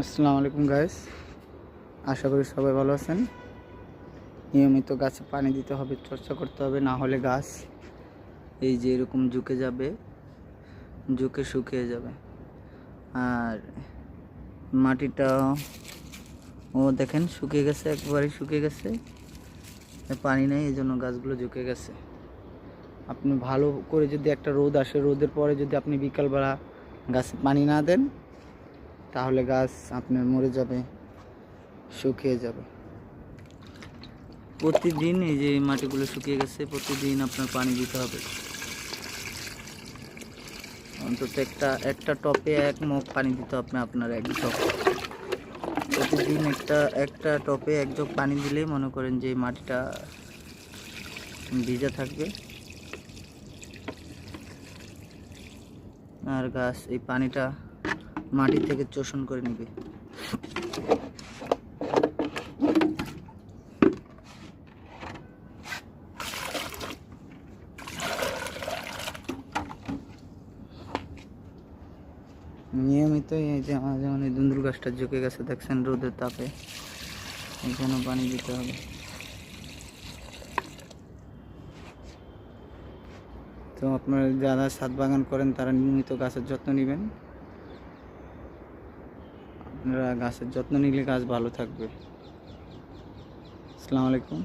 আসসালামু আলাইকুম গাইস, আশা করি সবাই ভালো আছেন। নিয়মিত গাছে পানি দিতে হবে, চর্চা করতে হবে, না হলে গাছ এই যে এরকম ঝুঁকে যাবে, ঝুঁকে শুকিয়ে যাবে। আর মাটিটা দেখেন শুকিয়ে গেছে, একবারে শুকিয়ে গেছে, পানি নেই, এই জন্য গাছগুলো ঝুঁকে গেছে। আপনি ভালো করে যদি একটা রোদ আসে, রোদের পরে যদি আপনি বিকালবেলা গাছে পানি না দেন, তাহলে গাছ আপনার মরে যাবে, শুকিয়ে যাবে। প্রতিদিন এই যে মাটিগুলো শুকিয়ে গেছে, প্রতিদিন আপনার পানি দিতে হবে। অন্তত একটা টপে 1 মগ পানি দিতে হবে আপনার, 1 জগ। প্রতিদিন একটা টপে 1 জগ পানি দিলেই মনে করেন যে মাটিটা ভিজা থাকবে, আর গাছ এই পানিটা মাটি থেকে শোষণ করে নেবে। নিয়মিত এই যে আমার যেমন এই দুন্দুল গাছটা ঝুঁকে গেছে, দেখছেন রোদের তাপে, এখানে পানি দিতে হবে। তো আপনারা যারা ছাদ বাগান করেন তারা নিয়মিত গাছের যত্ন নেবেন। আপনারা গাছের যত্ন নিলে গাছ ভালো থাকবে। আসসালামু আলাইকুম।